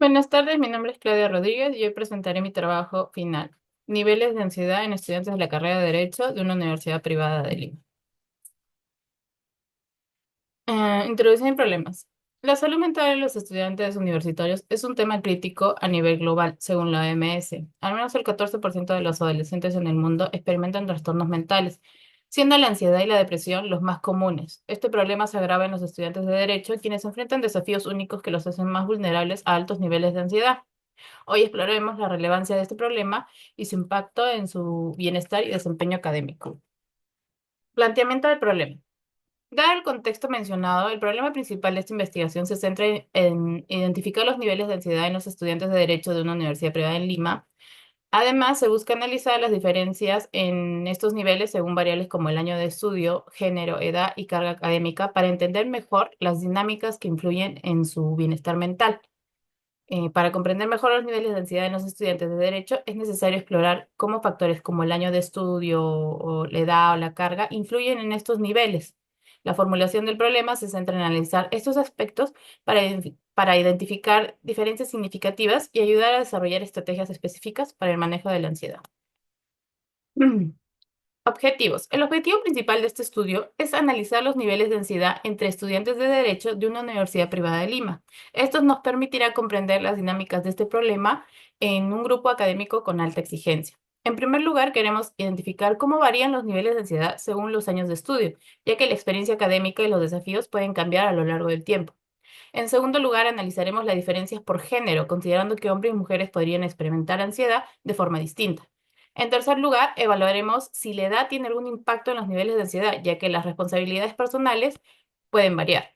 Buenas tardes, mi nombre es Claudia Rodríguez y hoy presentaré mi trabajo final, Niveles de ansiedad en estudiantes de la carrera de Derecho de una universidad privada de Lima. Introducción y problemas. La salud mental de los estudiantes universitarios es un tema crítico a nivel global, según la OMS. Al menos el 14% de los adolescentes en el mundo experimentan trastornos mentales, siendo la ansiedad y la depresión los más comunes. Este problema se agrava en los estudiantes de Derecho, quienes enfrentan desafíos únicos que los hacen más vulnerables a altos niveles de ansiedad. Hoy exploraremos la relevancia de este problema y su impacto en su bienestar y desempeño académico. Planteamiento del problema. Dado el contexto mencionado, el problema principal de esta investigación se centra en identificar los niveles de ansiedad en los estudiantes de Derecho de una universidad privada en Lima. Además, se busca analizar las diferencias en estos niveles según variables como el año de estudio, género, edad y carga académica para entender mejor las dinámicas que influyen en su bienestar mental. Para comprender mejor los niveles de ansiedad en los estudiantes de derecho, es necesario explorar cómo factores como el año de estudio o la edad o la carga influyen en estos niveles. La formulación del problema se centra en analizar estos aspectos para identificar diferencias significativas y ayudar a desarrollar estrategias específicas para el manejo de la ansiedad. Objetivos. El objetivo principal de este estudio es analizar los niveles de ansiedad entre estudiantes de Derecho de una universidad privada de Lima. Esto nos permitirá comprender las dinámicas de este problema en un grupo académico con alta exigencia. En primer lugar, queremos identificar cómo varían los niveles de ansiedad según los años de estudio, ya que la experiencia académica y los desafíos pueden cambiar a lo largo del tiempo. En segundo lugar, analizaremos las diferencias por género, considerando que hombres y mujeres podrían experimentar ansiedad de forma distinta. En tercer lugar, evaluaremos si la edad tiene algún impacto en los niveles de ansiedad, ya que las responsabilidades personales pueden variar.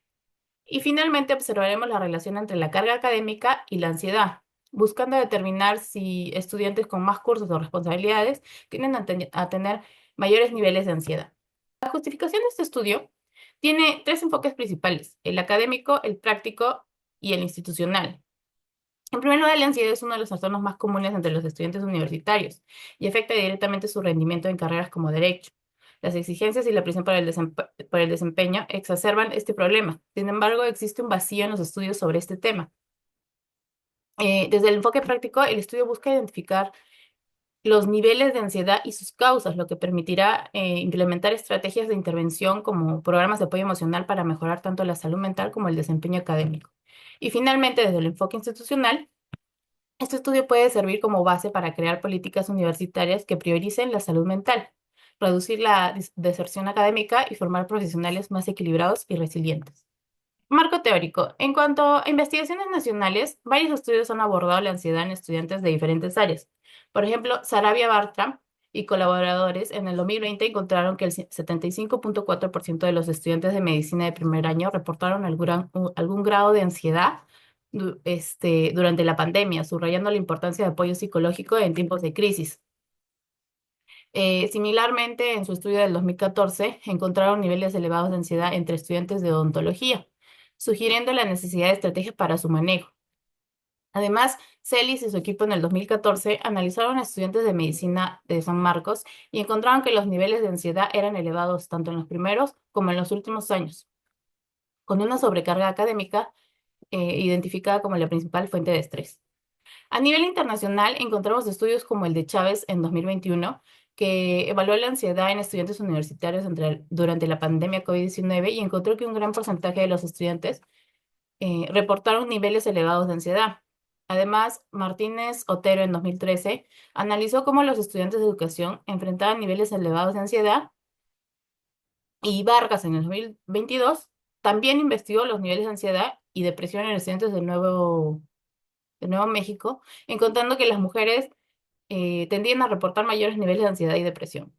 Y finalmente, observaremos la relación entre la carga académica y la ansiedad, buscando determinar si estudiantes con más cursos o responsabilidades tienden a tener mayores niveles de ansiedad. La justificación de este estudio tiene tres enfoques principales: el académico, el práctico y el institucional. En primer lugar, la ansiedad es uno de los trastornos más comunes entre los estudiantes universitarios y afecta directamente su rendimiento en carreras como derecho. Las exigencias y la presión por el desempeño exacerban este problema. Sin embargo, existe un vacío en los estudios sobre este tema. Desde el enfoque práctico, el estudio busca identificar los niveles de ansiedad y sus causas, lo que permitirá implementar estrategias de intervención como programas de apoyo emocional para mejorar tanto la salud mental como el desempeño académico. Y finalmente, desde el enfoque institucional, este estudio puede servir como base para crear políticas universitarias que prioricen la salud mental, reducir la deserción académica y formar profesionales más equilibrados y resilientes. Marco teórico. En cuanto a investigaciones nacionales, varios estudios han abordado la ansiedad en estudiantes de diferentes áreas. Por ejemplo, Sarabia Bartra y colaboradores en el 2020 encontraron que el 75.4% de los estudiantes de medicina de primer año reportaron algún grado de ansiedad durante la pandemia, subrayando la importancia de apoyo psicológico en tiempos de crisis. Similarmente, en su estudio del 2014, encontraron niveles elevados de ansiedad entre estudiantes de odontología, sugiriendo la necesidad de estrategias para su manejo. Además, Celis y su equipo en el 2014 analizaron a estudiantes de medicina de San Marcos y encontraron que los niveles de ansiedad eran elevados tanto en los primeros como en los últimos años, con una sobrecarga académica identificada como la principal fuente de estrés. A nivel internacional, encontramos estudios como el de Chávez en 2021, que evaluó la ansiedad en estudiantes universitarios durante la pandemia COVID-19 y encontró que un gran porcentaje de los estudiantes reportaron niveles elevados de ansiedad. Además, Martínez Otero en 2013 analizó cómo los estudiantes de educación enfrentaban niveles elevados de ansiedad, y Vargas en el 2022 también investigó los niveles de ansiedad y depresión en estudiantes de Nuevo México, encontrando que las mujeres tendían a reportar mayores niveles de ansiedad y depresión.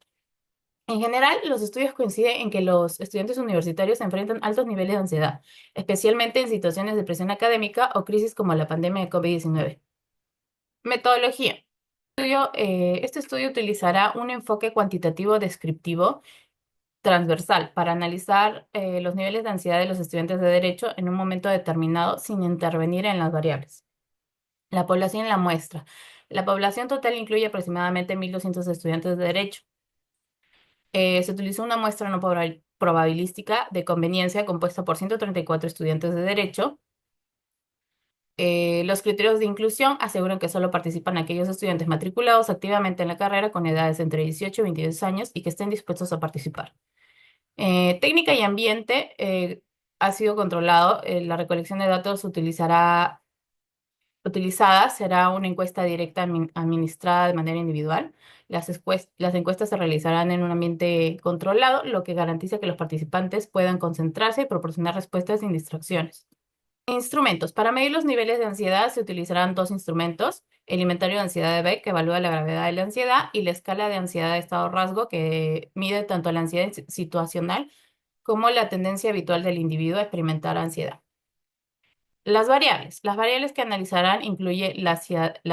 En general, los estudios coinciden en que los estudiantes universitarios enfrentan altos niveles de ansiedad, especialmente en situaciones de presión académica o crisis como la pandemia de COVID-19. Metodología. Este estudio utilizará un enfoque cuantitativo descriptivo transversal para analizar los niveles de ansiedad de los estudiantes de derecho en un momento determinado sin intervenir en las variables. La población en la muestra. La población total incluye aproximadamente 1.200 estudiantes de derecho. Se utilizó una muestra no probabilística de conveniencia compuesta por 134 estudiantes de derecho Los criterios de inclusión aseguran que solo participan aquellos estudiantes matriculados activamente en la carrera con edades entre 18 y 22 años y que estén dispuestos a participar. Técnica y ambiente ha sido controlado. La recolección de datos utilizada será una encuesta directa administrada de manera individual. Las encuestas se realizarán en un ambiente controlado, lo que garantiza que los participantes puedan concentrarse y proporcionar respuestas sin distracciones. Instrumentos. Para medir los niveles de ansiedad se utilizarán dos instrumentos: el inventario de ansiedad de Beck, que evalúa la gravedad de la ansiedad, y la escala de ansiedad de estado rasgo, que mide tanto la ansiedad situacional como la tendencia habitual del individuo a experimentar ansiedad. Las variables. Las variables que analizarán incluyen la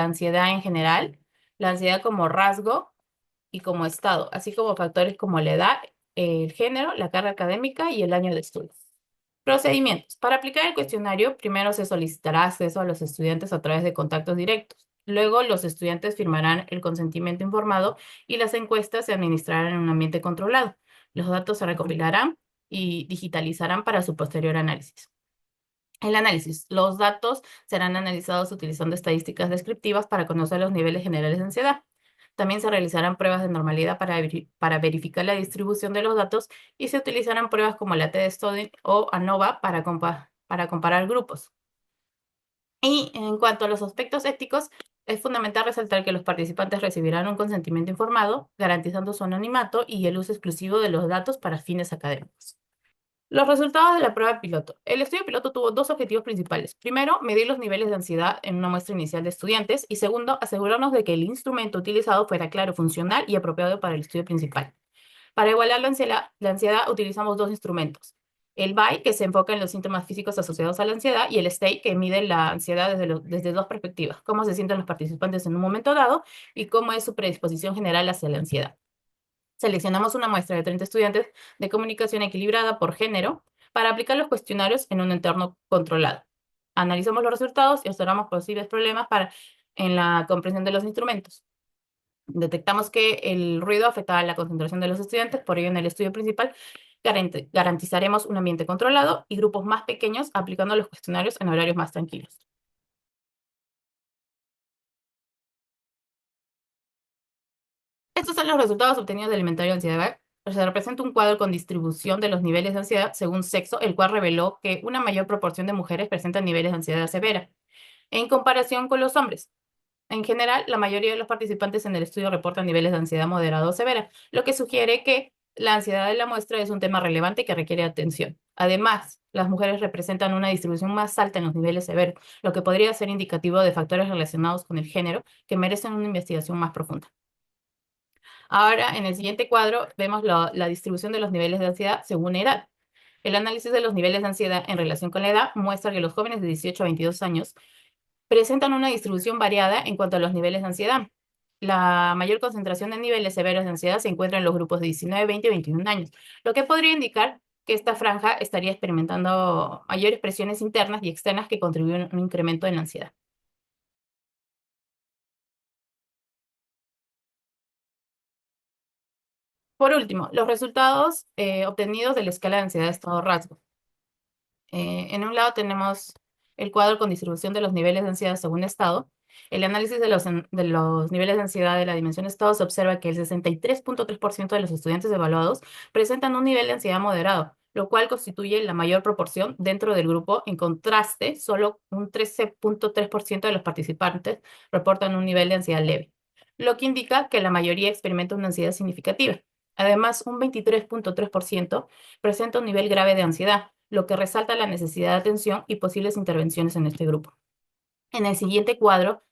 ansiedad en general, la ansiedad como rasgo y como estado, así como factores como la edad, el género, la carga académica y el año de estudio. Procedimientos. Para aplicar el cuestionario, primero se solicitará acceso a los estudiantes a través de contactos directos. Luego, los estudiantes firmarán el consentimiento informado y las encuestas se administrarán en un ambiente controlado. Los datos se recopilarán y digitalizarán para su posterior análisis. El análisis. Los datos serán analizados utilizando estadísticas descriptivas para conocer los niveles generales de ansiedad. También se realizarán pruebas de normalidad para verificar la distribución de los datos y se utilizarán pruebas como la TED-Study o ANOVA para comparar grupos. Y en cuanto a los aspectos éticos, es fundamental resaltar que los participantes recibirán un consentimiento informado, garantizando su anonimato y el uso exclusivo de los datos para fines académicos. Los resultados de la prueba piloto. El estudio piloto tuvo dos objetivos principales. Primero, medir los niveles de ansiedad en una muestra inicial de estudiantes. Y segundo, asegurarnos de que el instrumento utilizado fuera claro, funcional y apropiado para el estudio principal. Para igualar la ansiedad utilizamos dos instrumentos: el BAI, que se enfoca en los síntomas físicos asociados a la ansiedad, y el STATE, que mide la ansiedad desde dos perspectivas: cómo se sienten los participantes en un momento dado y cómo es su predisposición general hacia la ansiedad. Seleccionamos una muestra de 30 estudiantes de comunicación equilibrada por género para aplicar los cuestionarios en un entorno controlado. Analizamos los resultados y observamos posibles problemas en la comprensión de los instrumentos. Detectamos que el ruido afectaba la concentración de los estudiantes, por ello en el estudio principal garantizaremos un ambiente controlado y grupos más pequeños aplicando los cuestionarios en horarios más tranquilos. Estos son los resultados obtenidos del inventario de ansiedad. Se representa un cuadro con distribución de los niveles de ansiedad según sexo, el cual reveló que una mayor proporción de mujeres presentan niveles de ansiedad severa en comparación con los hombres. En general, la mayoría de los participantes en el estudio reportan niveles de ansiedad moderada o severa, lo que sugiere que la ansiedad de la muestra es un tema relevante que requiere atención. Además, las mujeres representan una distribución más alta en los niveles severos, lo que podría ser indicativo de factores relacionados con el género que merecen una investigación más profunda. Ahora, en el siguiente cuadro, vemos la distribución de los niveles de ansiedad según edad. El análisis de los niveles de ansiedad en relación con la edad muestra que los jóvenes de 18 a 22 años presentan una distribución variada en cuanto a los niveles de ansiedad. La mayor concentración de niveles severos de ansiedad se encuentra en los grupos de 19, 20 y 21 años, lo que podría indicar que esta franja estaría experimentando mayores presiones internas y externas que contribuyen a un incremento en la ansiedad. Por último, los resultados obtenidos de la escala de ansiedad de estado rasgo. En un lado tenemos el cuadro con distribución de los niveles de ansiedad según estado. El análisis de los niveles de ansiedad de la dimensión estado se observa que el 63.3% de los estudiantes evaluados presentan un nivel de ansiedad moderado, lo cual constituye la mayor proporción dentro del grupo. En contraste, solo un 13.3% de los participantes reportan un nivel de ansiedad leve, lo que indica que la mayoría experimenta una ansiedad significativa. Además, un 23.3% presenta un nivel grave de ansiedad, lo que resalta la necesidad de atención y posibles intervenciones en este grupo. En el siguiente cuadro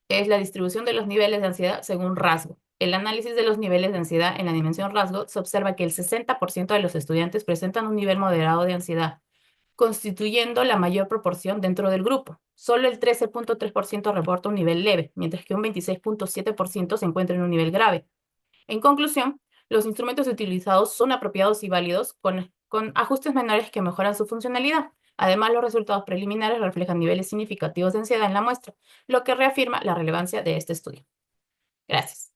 es la distribución de los niveles de ansiedad según rasgo. El análisis de los niveles de ansiedad en la dimensión rasgo se observa que el 60% de los estudiantes presentan un nivel moderado de ansiedad, constituyendo la mayor proporción dentro del grupo. Solo el 13.3% reporta un nivel leve, mientras que un 26.7% se encuentra en un nivel grave. En conclusión, los instrumentos utilizados son apropiados y válidos con ajustes menores que mejoran su funcionalidad. Además, los resultados preliminares reflejan niveles significativos de ansiedad en la muestra, lo que reafirma la relevancia de este estudio. Gracias.